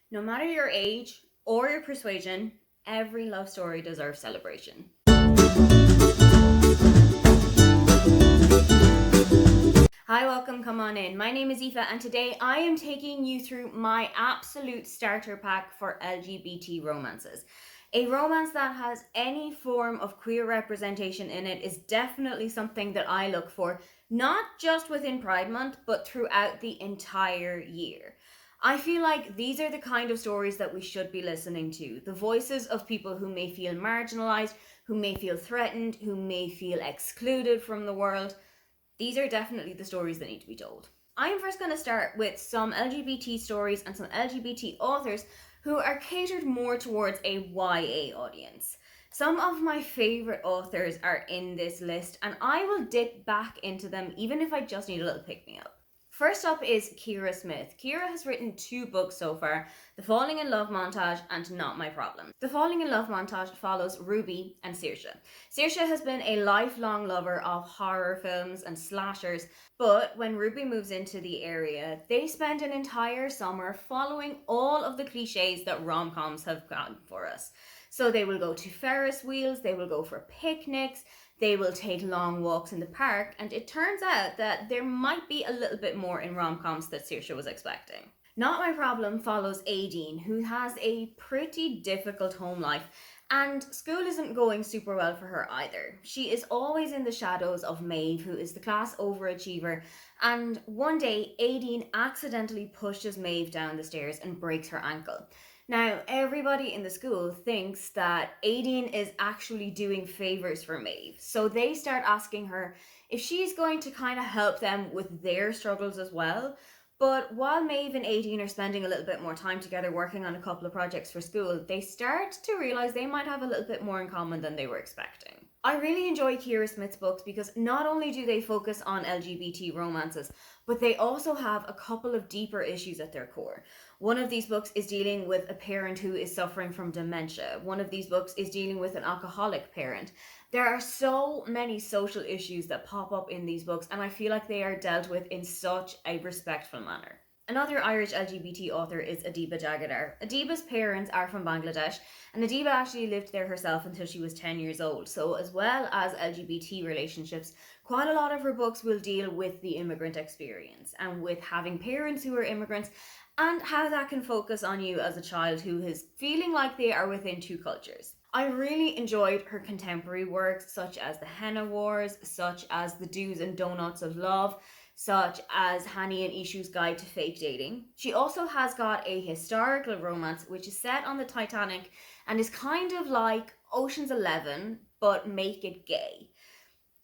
No matter your age or your persuasion, every love story deserves celebration. Hi, welcome, come on in. My name is Aoife, and today I am taking you through my absolute starter pack for LGBT romances. A romance that has any form of queer representation in it is definitely something that I look for, not just within Pride Month, but throughout the entire year. I feel like these are the kind of stories that we should be listening to. The voices of people who may feel marginalized, who may feel threatened, who may feel excluded from the world. These are definitely the stories that need to be told. I am first going to start with some LGBT stories and some LGBT authors who are catered more towards a YA audience. Some of my favourite authors are in this list, and I will dip back into them even if I just need a little pick me up. First up is Kira Smith. Kira has written two books so far, The Falling in Love Montage and Not My Problem. The Falling in Love Montage follows Ruby and Saoirse. Saoirse has been a lifelong lover of horror films and slashers, but when Ruby moves into the area, they spend an entire summer following all of the cliches that rom-coms have gotten for us. So they will go to Ferris wheels, they will go for picnics, they will take long walks in the park, and it turns out that there might be a little bit more in rom-coms that Saoirse was expecting. Not My Problem follows Aiden, who has a pretty difficult home life, and school isn't going super well for her either. She is always in the shadows of Maeve, who is the class overachiever, and one day Aiden accidentally pushes Maeve down the stairs and breaks her ankle. Now, everybody in the school thinks that Aideen is actually doing favors for Maeve, so they start asking her if she's going to kind of help them with their struggles as well. But while Maeve and Aideen are spending a little bit more time together working on a couple of projects for school, they start to realise they might have a little bit more in common than they were expecting. I really enjoy Kira Smith's books because not only do they focus on LGBT romances, but they also have a couple of deeper issues at their core. One of these books is dealing with a parent who is suffering from dementia. One of these books is dealing with an alcoholic parent. There are so many social issues that pop up in these books, and I feel like they are dealt with in such a respectful manner. Another Irish LGBT author is Adiba Dagodar. Adiba's parents are from Bangladesh, and Adiba actually lived there herself until she was 10 years old. So, as well as LGBT relationships, quite a lot of her books will deal with the immigrant experience and with having parents who are immigrants and how that can focus on you as a child who is feeling like they are within two cultures. I really enjoyed her contemporary works, such as The Henna Wars, such as The Do's and Donuts of Love, such as Hani and Ishu's Guide to Fake Dating. She also has got a historical romance which is set on the Titanic and is kind of like Ocean's 11, but make it gay.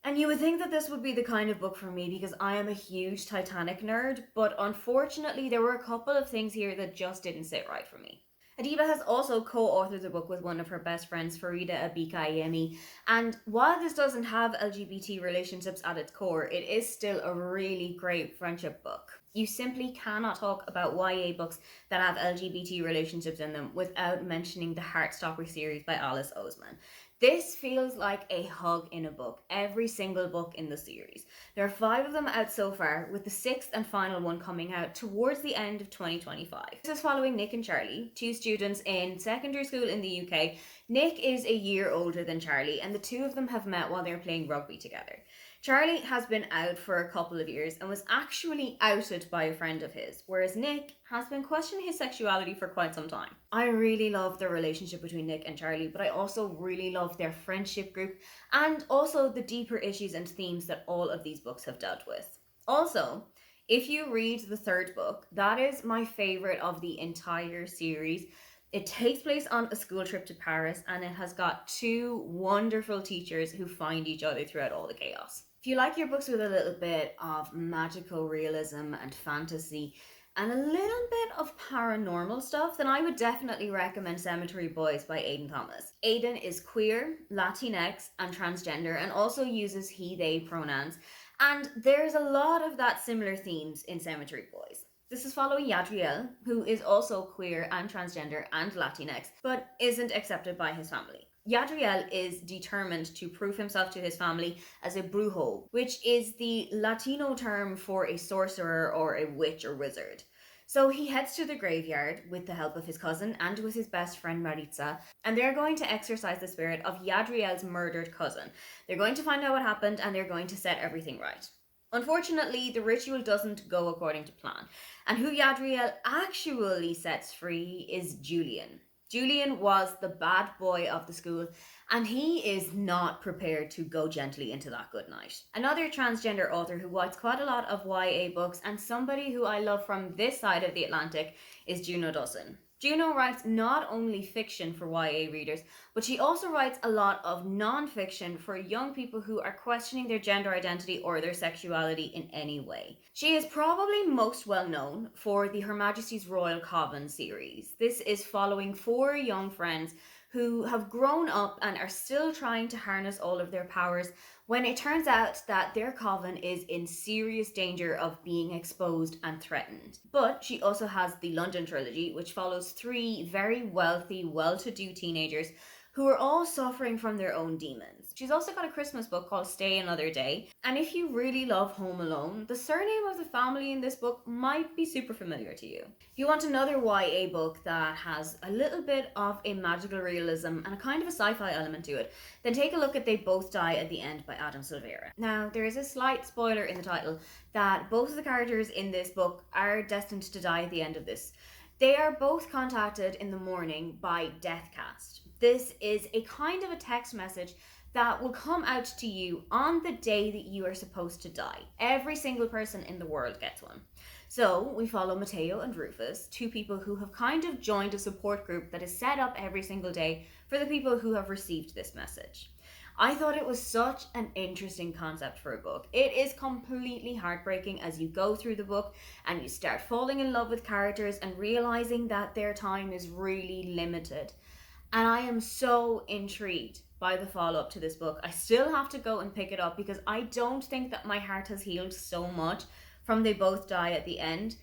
And you would think that this would be the kind of book for me because I am a huge Titanic nerd, but unfortunately there were a couple of things here that just didn't sit right for me. Adiba has also co-authored the book with one of her best friends, Farida Abika, and while this doesn't have LGBT relationships at its core, it is still a really great friendship book. You simply cannot talk about YA books that have LGBT relationships in them without mentioning the Heartstopper series by Alice Ozman. This feels like a hug in a book, every single book in the series. There are 5 of them out so far, with the 6th and final one coming out towards the end of 2025. This is following Nick and Charlie, 2 students in secondary school in the UK. Nick is a year older than Charlie, and the 2 of them have met while they're playing rugby together. Charlie has been out for a couple of years and was actually outed by a friend of his, whereas Nick has been questioning his sexuality for quite some time. I really love the relationship between Nick and Charlie, but I also really love their friendship group and also the deeper issues and themes that all of these books have dealt with. Also, if you read the 3rd book, that is my favourite of the entire series. It takes place on a school trip to Paris and it has got 2 wonderful teachers who find each other throughout all the chaos. If you like your books with a little bit of magical realism and fantasy and a little bit of paranormal stuff, then I would definitely recommend Cemetery Boys by Aiden Thomas. Aiden is queer, Latinx, and transgender, and also uses he/they pronouns. And there's a lot of that similar themes in Cemetery Boys. This is following Yadriel, who is also queer and transgender and Latinx, but isn't accepted by his family. Yadriel is determined to prove himself to his family as a brujo, which is the Latino term for a sorcerer or a witch or wizard. So he heads to the graveyard with the help of his cousin and with his best friend Maritza, and they're going to exorcise the spirit of Yadriel's murdered cousin. They're going to find out what happened and they're going to set everything right. Unfortunately, the ritual doesn't go according to plan, and who Yadriel actually sets free is Julian. Julian was the bad boy of the school, and he is not prepared to go gently into that good night. Another transgender author who writes quite a lot of YA books, and somebody who I love from this side of the Atlantic, is Juno Dawson. Juno writes not only fiction for YA readers, but she also writes a lot of non-fiction for young people who are questioning their gender identity or their sexuality in any way. She is probably most well known for the Her Majesty's Royal Coven series. This is following 4 young friends who have grown up and are still trying to harness all of their powers when it turns out that their coven is in serious danger of being exposed and threatened. But she also has the London trilogy, which follows 3 very wealthy, well-to-do teenagers who are all suffering from their own demons. She's also got a Christmas book called Stay Another Day, and if you really love Home Alone, the surname of the family in this book might be super familiar to you. If you want another YA book that has a little bit of a magical realism and a kind of a sci-fi element to it, then take a look at They Both Die at the End by Adam Silvera. Now, there is a slight spoiler in the title that both of the characters in this book are destined to die at the end of this. They are both contacted in the morning by Deathcast. This is a kind of a text message that will come out to you on the day that you are supposed to die. Every single person in the world gets one. So we follow Mateo and Rufus, 2 people who have kind of joined a support group that is set up every single day for the people who have received this message. I thought it was such an interesting concept for a book. It is completely heartbreaking as you go through the book and you start falling in love with characters and realizing that their time is really limited. And I am so intrigued by the follow-up to this book. I still have to go and pick it up because I don't think that my heart has healed so much from They Both Die at the End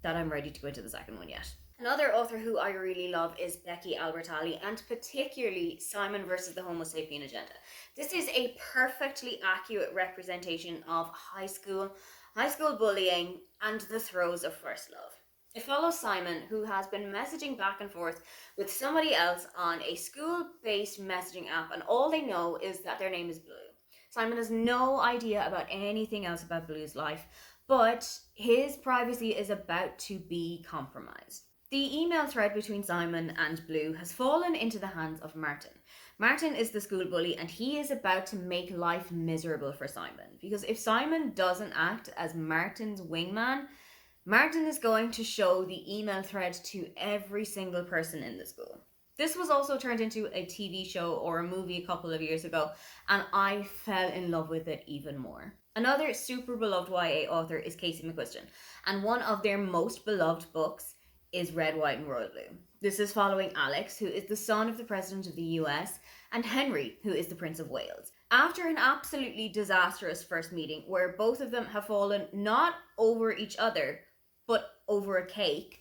that I'm ready to go into the second one yet. Another author who I really love is Becky Albertalli, and particularly Simon versus the Homo Sapien Agenda. This is a perfectly accurate representation of high school bullying, and the throes of first love. It follows Simon, who has been messaging back and forth with somebody else on a school-based messaging app, and all they know is that their name is Blue. Simon has no idea about anything else about Blue's life, but his privacy is about to be compromised. The email thread between Simon and Blue has fallen into the hands of Martin. Martin is the school bully, and he is about to make life miserable for Simon, because if Simon doesn't act as Martin's wingman, Martin is going to show the email thread to every single person in the school. This was also turned into a TV show or a movie a couple of years ago, and I fell in love with it even more. Another super beloved YA author is Casey McQuiston, and one of their most beloved books is Red, White, and Royal Blue. This is following Alex, who is the son of the President of the US, and Henry, who is the Prince of Wales. After an absolutely disastrous first meeting, where both of them have fallen not over each other, but over a cake,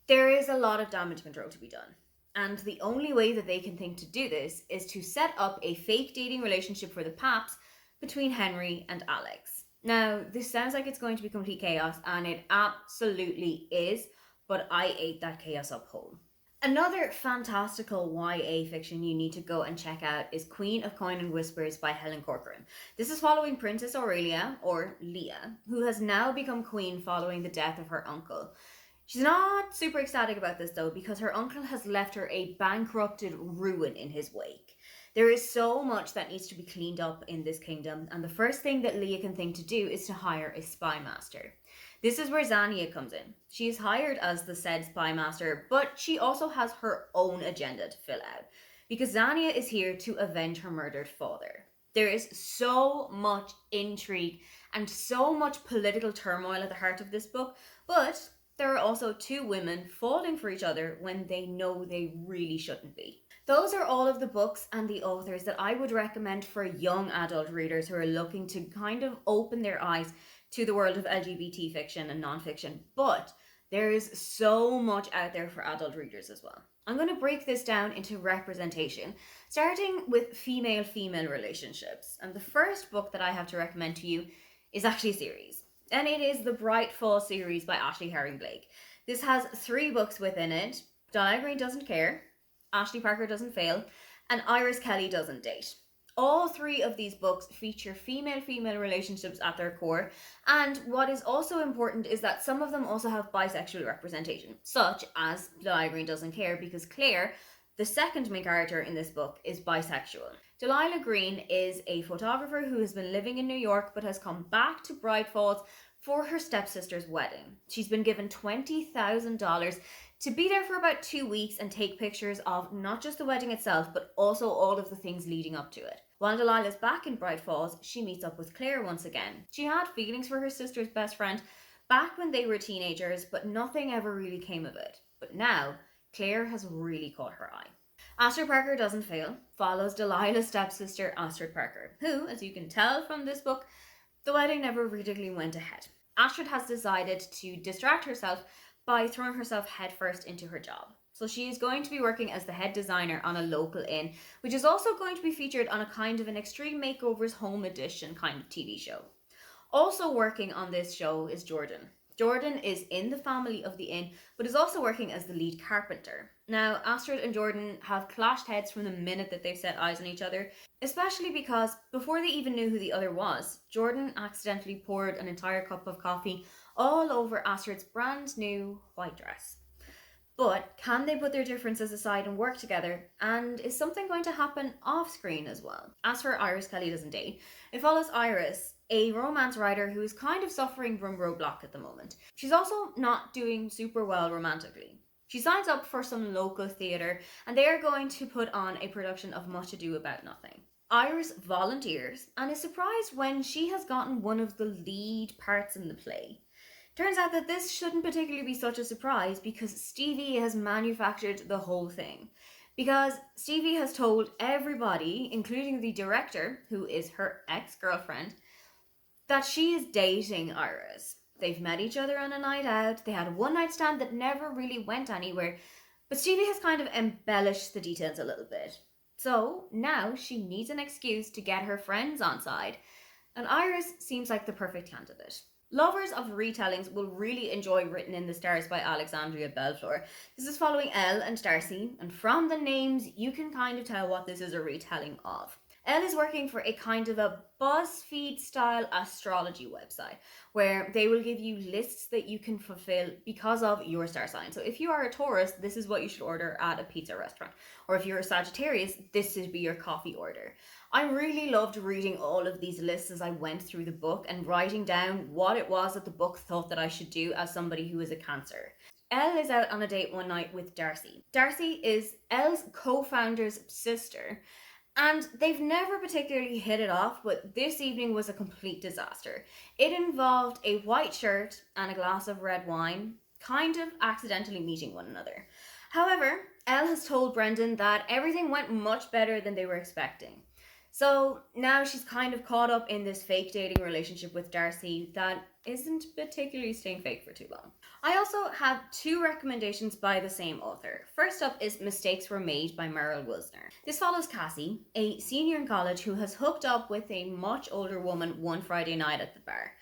there is a lot of damage control to be done. And the only way that they can think to do this is to set up a fake dating relationship for the Paps between Henry and Alex. Now, this sounds like it's going to be complete chaos, and it absolutely is, but I ate that chaos up whole. Another fantastical YA fiction you need to go and check out is Queen of Coin and Whispers by Helen Corcoran. This is following Princess Aurelia, or Leah, who has now become queen following the death of her uncle. She's not super ecstatic about this though, because her uncle has left her a bankrupted ruin in his wake. There is so much that needs to be cleaned up in this kingdom, and the first thing that Leah can think to do is to hire a spy master. This is where Xania comes in. She is hired as the said spy master, but she also has her own agenda to fill out, because Xania is here to avenge her murdered father. There is so much intrigue and so much political turmoil at the heart of this book, but there are also 2 women falling for each other when they know they really shouldn't be. Those are all of the books and the authors that I would recommend for young adult readers who are looking to kind of open their eyes to the world of LGBT fiction and nonfiction, but there is so much out there for adult readers as well. I'm going to break this down into representation, starting with female-female relationships. And the first book that I have to recommend to you is actually a series, and it is the Brightfall series by Ashley Herring Blake. This has 3 books within it. Delilah Green Doesn't Care, Ashley Parker Doesn't Fail, and Iris Kelly Doesn't Date. All 3 of these books feature female-female relationships at their core, and what is also important is that some of them also have bisexual representation, such as Delilah Green Doesn't Care, because Claire, the second main character in this book, is bisexual. Delilah Green is a photographer who has been living in New York but has come back to Bright Falls for her stepsister's wedding. She's been given $20,000 to be there for about 2 weeks and take pictures of not just the wedding itself, but also all of the things leading up to it. While Delilah's back in Bright Falls, she meets up with Claire once again. She had feelings for her sister's best friend back when they were teenagers, but nothing ever really came of it. But now, Claire has really caught her eye. Astrid Parker Doesn't Fail follows Delilah's stepsister Astrid Parker, who, as you can tell from this book, the wedding never really went ahead. Astrid has decided to distract herself by throwing herself headfirst into her job. So she is going to be working as the head designer on a local inn, which is also going to be featured on a kind of an Extreme Makeovers Home Edition kind of TV show. Also working on this show is Jordan. Jordan is in the family of the inn, but is also working as the lead carpenter. Now, Astrid and Jordan have clashed heads from the minute that they've set eyes on each other, especially because before they even knew who the other was, Jordan accidentally poured an entire cup of coffee all over Astrid's brand new white dress. But can they put their differences aside and work together? And is something going to happen off screen as well? As for Iris Kelly Doesn't Date, it follows Iris, a romance writer who is kind of suffering from roadblock at the moment. She's also not doing super well romantically. She signs up for some local theatre and they are going to put on a production of Much Ado About Nothing. Iris volunteers and is surprised when she has gotten one of the lead parts in the play. Turns out that this shouldn't particularly be such a surprise because Stevie has manufactured the whole thing. Because Stevie has told everybody, including the director, who is her ex-girlfriend, that she is dating Iris. They've met each other on a night out, they had a one-night stand that never really went anywhere, but Stevie has kind of embellished the details a little bit. So now she needs an excuse to get her friends on side, and Iris seems like the perfect candidate. Lovers of retellings will really enjoy Written in the Stars by Alexandria Belfleur. This is following Elle and Darcy, and from the names you can kind of tell what this is a retelling of. Elle is working for a kind of a BuzzFeed style astrology website where they will give you lists that you can fulfill because of your star sign. So if you are a Taurus, this is what you should order at a pizza restaurant. Or if you're a Sagittarius, this should be your coffee order. I really loved reading all of these lists as I went through the book and writing down what it was that the book thought that I should do as somebody who is a Cancer. Elle is out on a date one night with Darcy. Darcy is Elle's co-founder's sister, and they've never particularly hit it off, but this evening was a complete disaster. It involved a white shirt and a glass of red wine, kind of accidentally meeting one another. However, Elle has told Brendan that everything went much better than they were expecting. So now she's kind of caught up in this fake dating relationship with Darcy that isn't particularly staying fake for too long. I also have 2 recommendations by the same author. First up is Mistakes Were Made by Meryl Wisner. This follows Cassie, a senior in college who has hooked up with a much older woman one Friday night at the bar.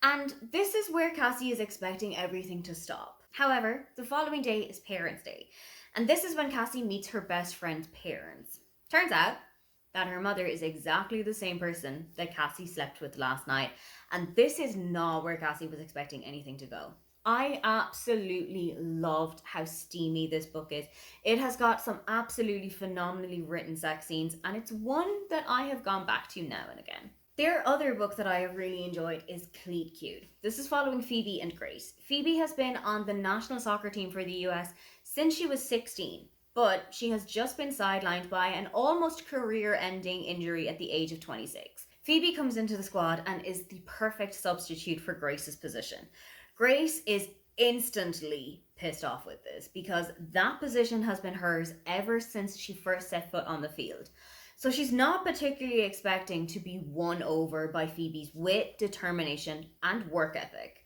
And this is where Cassie is expecting everything to stop. However, the following day is Parents' Day, and this is when Cassie meets her best friend's parents. Turns out that her mother is exactly the same person that Cassie slept with last night, and this is not where Cassie was expecting anything to go. I absolutely loved how steamy this book is. It has got some absolutely phenomenally written sex scenes, and it's one that I have gone back to now and again. Their other book that I have really enjoyed is Cleat Cute. This is following Phoebe and Grace. Phoebe has been on the national soccer team for the US since she was 16. But she has just been sidelined by an almost career-ending injury at the age of 26. Phoebe comes into the squad and is the perfect substitute for Grace's position. Grace is instantly pissed off with this because that position has been hers ever since she first set foot on the field. So she's not particularly expecting to be won over by Phoebe's wit, determination, and work ethic.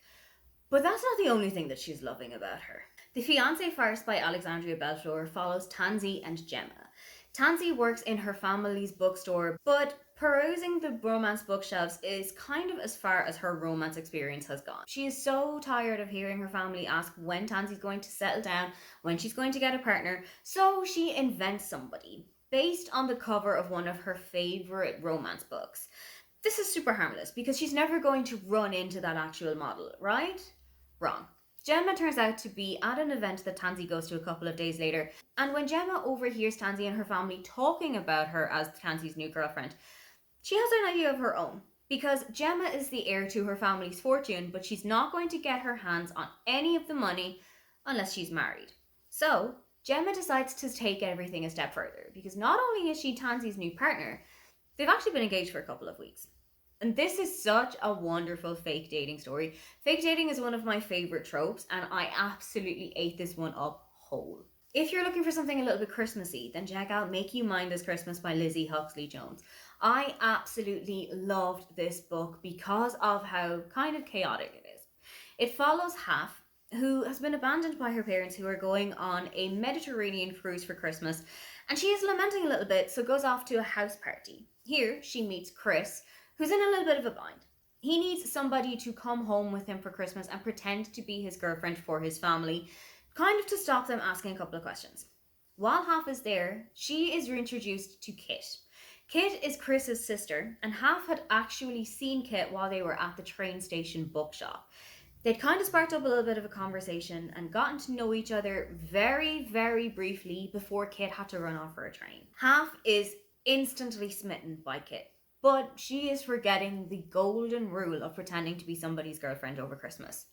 But that's not the only thing that she's loving about her. The Fiance First by Alexandria Belfleur follows Tansy and Gemma. Tansy works in her family's bookstore, but Perusing the romance bookshelves is kind of as far as her romance experience has gone. She is so tired of hearing her family ask when Tansy's going to settle down, when she's going to get a partner, so she invents somebody based on the cover of one of her favourite romance books. This is super harmless because she's never going to run into that actual model, right? Wrong. Gemma turns out to be at an event that Tansy goes to a couple of days later, and when Gemma overhears Tansy and her family talking about her as Tansy's new girlfriend, she has an idea of her own. Because Gemma is the heir to her family's fortune, but she's not going to get her hands on any of the money unless she's married. So, Gemma decides to take everything a step further, because not only is she Tansy's new partner, they've actually been engaged for a couple of weeks. And this is such a wonderful fake dating story. Fake dating is one of my favourite tropes, and I absolutely ate this one up whole. If you're looking for something a little bit Christmassy, then check out Make You Mine This Christmas by Lizzie Huxley Jones. I absolutely loved this book because of how kind of chaotic it is. It follows Half, who has been abandoned by her parents who are going on a Mediterranean cruise for Christmas, and she is lamenting a little bit, so goes off to a house party. Here, she meets Chris, who's in a little bit of a bind. He needs somebody to come home with him for Christmas and pretend to be his girlfriend for his family, kind of to stop them asking a couple of questions. While Half is there, she is reintroduced to Kit. Kit is Chris's sister, and Half had actually seen Kit while they were at the train station bookshop. They'd kind of sparked up a little bit of a conversation and gotten to know each other very, very briefly before Kit had to run off for a train. Half is instantly smitten by Kit, but she is forgetting the golden rule of pretending to be somebody's girlfriend over Christmas.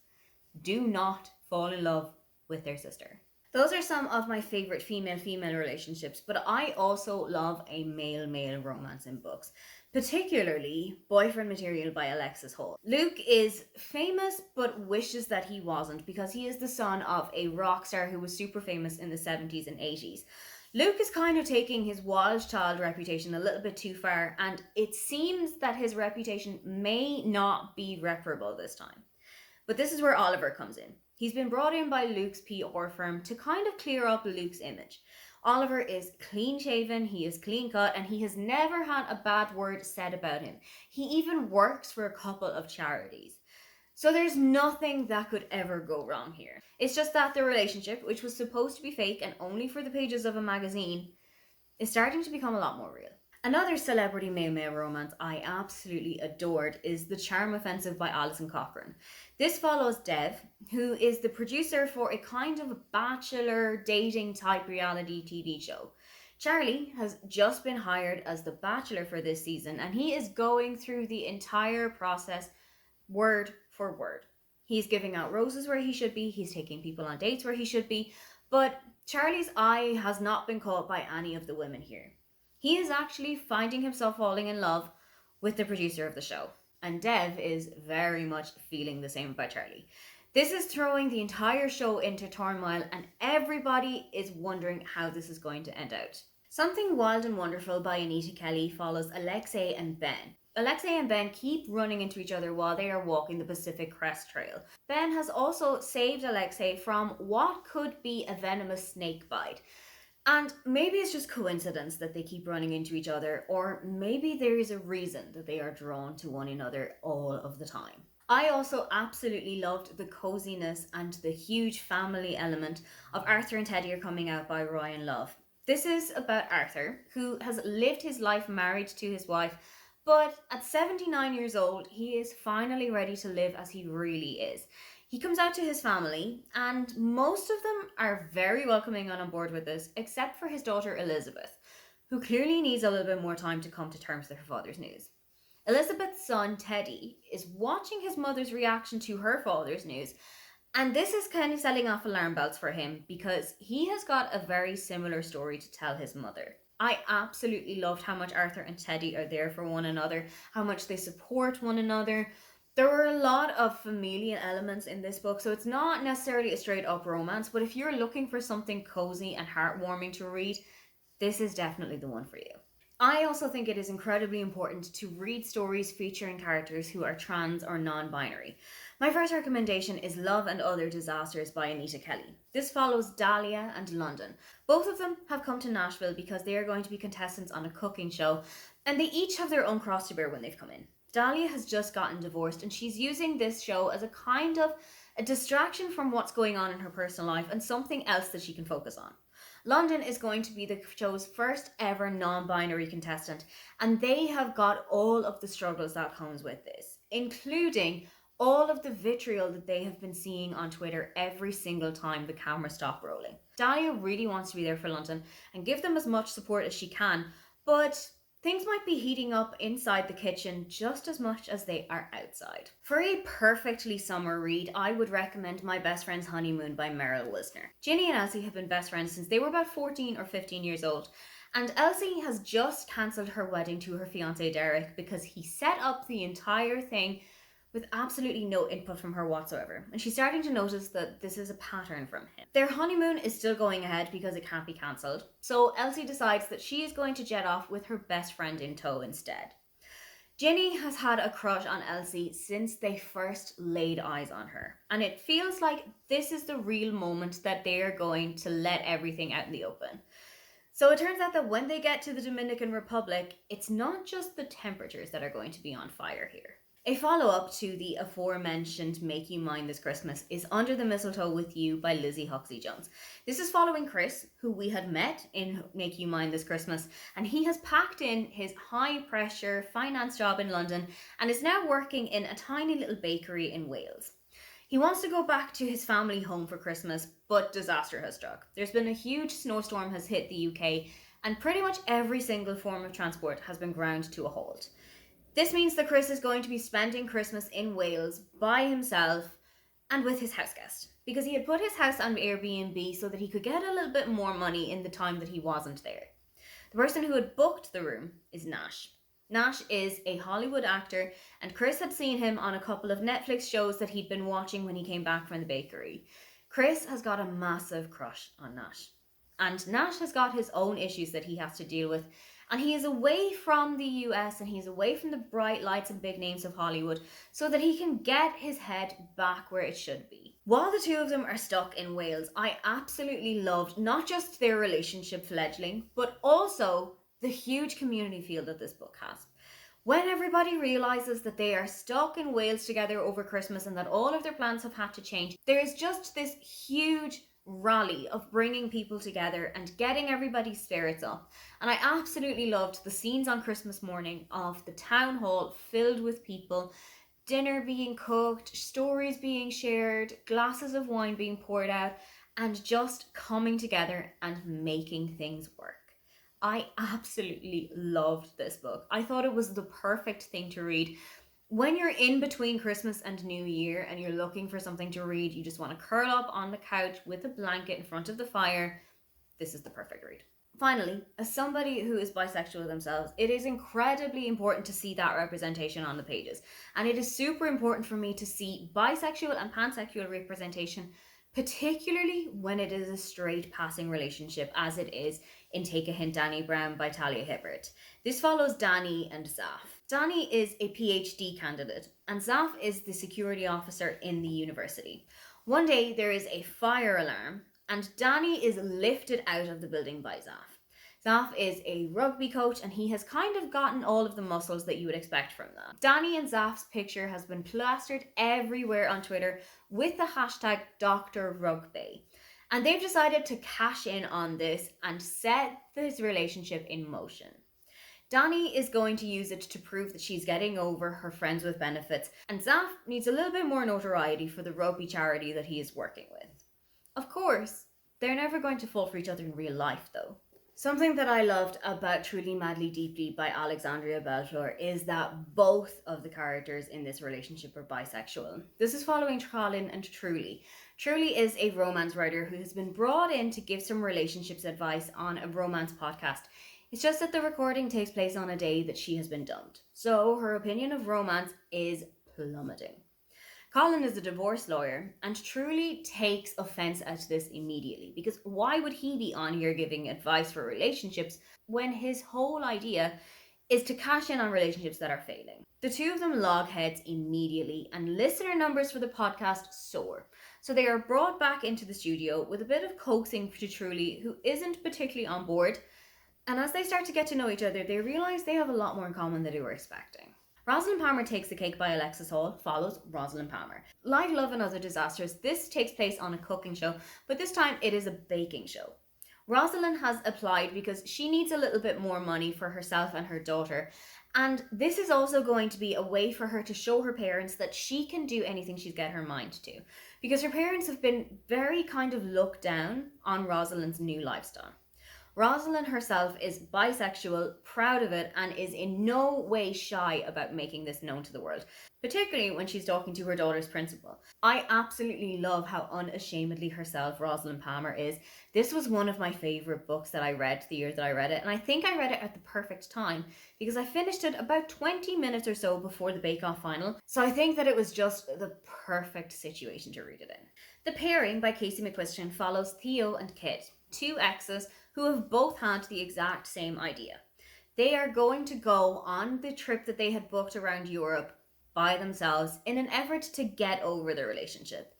Do not fall in love with their sister. Those are some of my favourite female-female relationships, but I also love a male-male romance in books, particularly Boyfriend Material by Alexis Hall. Luke is famous but wishes that he wasn't because he is the son of a rock star who was super famous in the 70s and 80s. Luke is kind of taking his wild child reputation a little bit too far, and it seems that his reputation may not be reparable this time. But this is where Oliver comes in. He's been brought in by Luke's PR firm to kind of clear up Luke's image. Oliver is clean shaven, he is clean cut, and he has never had a bad word said about him. He even works for a couple of charities. So there's nothing that could ever go wrong here. It's just that the relationship, which was supposed to be fake and only for the pages of a magazine, is starting to become a lot more real. Another celebrity male-male romance I absolutely adored is The Charm Offensive by Alison Cochrane. This follows Dev, who is the producer for a kind of bachelor dating type reality TV show. Charlie has just been hired as the bachelor for this season, and he is going through the entire process word for word. He's giving out roses where he should be, he's taking people on dates where he should be, but Charlie's eye has not been caught by any of the women here. He is actually finding himself falling in love with the producer of the show. And Dev is very much feeling the same about Charlie. This is throwing the entire show into turmoil, and everybody is wondering how this is going to end out. Something Wild and Wonderful by Anita Kelly follows Alexei and Ben. Alexei and Ben keep running into each other while they are walking the Pacific Crest Trail. Ben has also saved Alexei from what could be a venomous snake bite. And maybe it's just coincidence that they keep running into each other, or maybe there is a reason that they are drawn to one another all of the time. I also absolutely loved the coziness and the huge family element of Arthur and Teddy Are Coming Out by Ryan Love. This is about Arthur, who has lived his life married to his wife, but at 79 years old, he is finally ready to live as he really is. He comes out to his family, and most of them are very welcoming and on board with this, except for his daughter Elizabeth, who clearly needs a little bit more time to come to terms with her father's news. Elizabeth's son, Teddy, is watching his mother's reaction to her father's news, and this is kind of setting off alarm bells for him because he has got a very similar story to tell his mother. I absolutely loved how much Arthur and Teddy are there for one another, how much they support one another. There were a lot of familial elements in this book, so it's not necessarily a straight up romance, but if you're looking for something cozy and heartwarming to read, this is definitely the one for you. I also think it is incredibly important to read stories featuring characters who are trans or non-binary. My first recommendation is Love and Other Disasters by Anita Kelly. This follows Dahlia and London. Both of them have come to Nashville because they are going to be contestants on a cooking show, and they each have their own cross to bear when they've come in. Dahlia has just gotten divorced, and she's using this show as a kind of a distraction from what's going on in her personal life and something else that she can focus on. London is going to be the show's first ever non-binary contestant, and they have got all of the struggles that comes with this, including all of the vitriol that they have been seeing on Twitter every single time the camera stops rolling. Dahlia really wants to be there for London and give them as much support as she can, but things might be heating up inside the kitchen just as much as they are outside. For a perfectly summer read, I would recommend My Best Friend's Honeymoon by Meryl Wisner. Ginny and Elsie have been best friends since they were about 14 or 15 years old, and Elsie has just cancelled her wedding to her fiance Derek because he set up the entire thing with absolutely no input from her whatsoever, and she's starting to notice that this is a pattern from him. Their honeymoon is still going ahead because it can't be cancelled, so Elsie decides that she is going to jet off with her best friend in tow instead. Ginny has had a crush on Elsie since they first laid eyes on her, and it feels like this is the real moment that they are going to let everything out in the open. So it turns out that when they get to the Dominican Republic, it's not just the temperatures that are going to be on fire here. A follow-up to the aforementioned Make You Mine This Christmas is Under the Mistletoe with You by Lizzie Huxley-Jones. This is following Chris, who we had met in Make You Mine This Christmas, and he has packed in his high-pressure finance job in London and is now working in a tiny little bakery in Wales. He wants to go back to his family home for Christmas, but disaster has struck. There's been a huge snowstorm has hit the UK, and pretty much every single form of transport has been ground to a halt. This means that Chris is going to be spending Christmas in Wales by himself and with his house guest, because he had put his house on Airbnb so that he could get a little bit more money in the time that he wasn't there. The person who had booked the room is Nash. Nash is a Hollywood actor, and Chris had seen him on a couple of Netflix shows that he'd been watching when he came back from the bakery. Chris has got a massive crush on Nash, and Nash has got his own issues that he has to deal with. And he is away from the US and he's away from the bright lights and big names of Hollywood so that he can get his head back where it should be. While the two of them are stuck in Wales, I absolutely loved not just their relationship fledgling, but also the huge community feel that this book has. When everybody realises that they are stuck in Wales together over Christmas and that all of their plans have had to change, there is just this huge rally of bringing people together and getting everybody's spirits up. And I absolutely loved the scenes on Christmas morning of the town hall filled with people, dinner being cooked, stories being shared, glasses of wine being poured out, and just coming together and making things work. I absolutely loved this book. I thought it was the perfect thing to read when you're in between Christmas and New Year and you're looking for something to read. You just want to curl up on the couch with a blanket in front of the fire. This is the perfect read. Finally, as somebody who is bisexual themselves, it is incredibly important to see that representation on the pages. And it is super important for me to see bisexual and pansexual representation, particularly when it is a straight passing relationship, as it is in Take a Hint, Danny Brown by Talia Hibbert. This follows Danny and Zaf. Danny is a PhD candidate, and Zaf is the security officer in the university. One day, there is a fire alarm, and Danny is lifted out of the building by Zaf. Zaf is a rugby coach, and he has kind of gotten all of the muscles that you would expect from that. Danny and Zaf's picture has been plastered everywhere on Twitter with the hashtag #DrRugby. And they've decided to cash in on this and set this relationship in motion. Danny is going to use it to prove that she's getting over her friends with benefits, and Zaf needs a little bit more notoriety for the rugby charity that he is working with. Of course, they're never going to fall for each other in real life though. Something that I loved about Truly Madly Deeply by Alexandria Belfleur is that both of the characters in this relationship are bisexual. This is following Colin and Truly. Truly is a romance writer who has been brought in to give some relationships advice on a romance podcast. It's just that the recording takes place on a day that she has been dumped, so her opinion of romance is plummeting. Colin is a divorce lawyer and truly takes offense at this immediately, because why would he be on here giving advice for relationships when his whole idea is to cash in on relationships that are failing? The two of them log heads immediately, and listener numbers for the podcast soar. So they are brought back into the studio with a bit of coaxing to Truly, who isn't particularly on board. And as they start to get to know each other, they realise they have a lot more in common than they were expecting. Rosalyn Palmer Takes the Cake by Alexis Hall follows Rosalyn Palmer. Like Love and Other Disasters, this takes place on a cooking show, but this time it is a baking show. Rosalyn has applied because she needs a little bit more money for herself and her daughter, and this is also going to be a way for her to show her parents that she can do anything she's get her mind to, because her parents have been very kind of looked down on Rosalyn's new lifestyle. Rosalyn herself is bisexual, proud of it, and is in no way shy about making this known to the world, particularly when she's talking to her daughter's principal. I absolutely love how unashamedly herself Rosalyn Palmer is. This was one of my favourite books that I read the year that I read it, and I think I read it at the perfect time because I finished it about 20 minutes or so before the Bake Off final, so I think that it was just the perfect situation to read it in. The Pairing by Casey McQuiston follows Theo and Kit, two exes who have both had the exact same idea. They are going to go on the trip that they had booked around Europe by themselves in an effort to get over their relationship.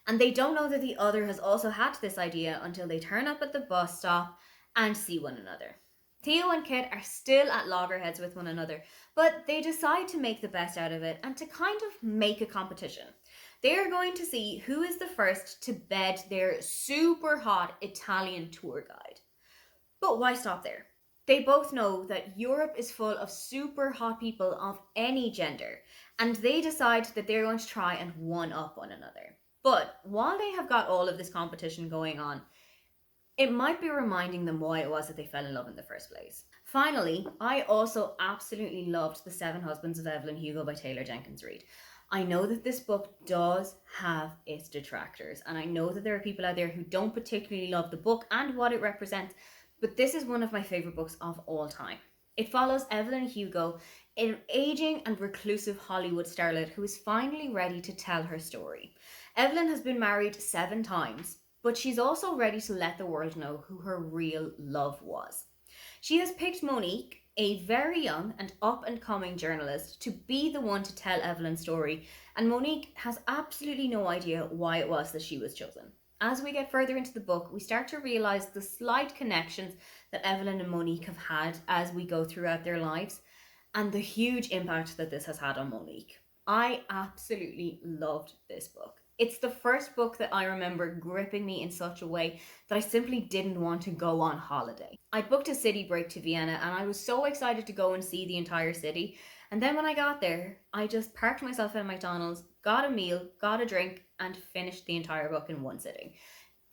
And they don't know that the other has also had this idea until they turn up at the bus stop and see one another. Theo and Kit are still at loggerheads with one another, but they decide to make the best out of it and to kind of make a competition. They are going to see who is the first to bed their super hot Italian tour guide. But why stop there? They both know that Europe is full of super hot people of any gender, and they decide that they're going to try and one-up one another. But while they have got all of this competition going on, it might be reminding them why it was that they fell in love in the first place. Finally, I also absolutely loved The Seven Husbands of Evelyn Hugo by Taylor Jenkins Reid. I know that this book does have its detractors, and I know that there are people out there who don't particularly love the book and what it represents, but this is one of my favourite books of all time. It follows Evelyn Hugo, an aging and reclusive Hollywood starlet who is finally ready to tell her story. Evelyn has been married 7 times, but she's also ready to let the world know who her real love was. She has picked Monique, a very young and up-and-coming journalist, to be the one to tell Evelyn's story, and Monique has absolutely no idea why it was that she was chosen. As we get further into the book, we start to realise the slight connections that Evelyn and Monique have had as we go throughout their lives, and the huge impact that this has had on Monique. I absolutely loved this book. It's the first book that I remember gripping me in such a way that I simply didn't want to go on holiday. I booked a city break to Vienna and I was so excited to go and see the entire city. And then when I got there, I just parked myself at McDonald's, got a meal, got a drink, and finished the entire book in one sitting.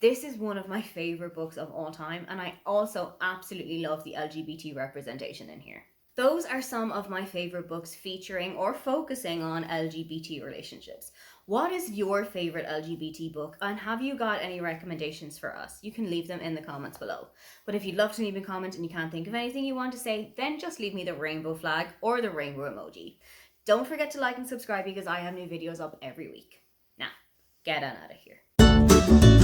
This is one of my favourite books of all time, and I also absolutely love the LGBT representation in here. Those are some of my favourite books featuring or focusing on LGBT relationships. What is your favourite LGBT book, and have you got any recommendations for us? You can leave them in the comments below. But if you'd love to leave a comment and you can't think of anything you want to say, then just leave me the rainbow flag or the rainbow emoji. Don't forget to like and subscribe because I have new videos up every week. Now, get on out of here.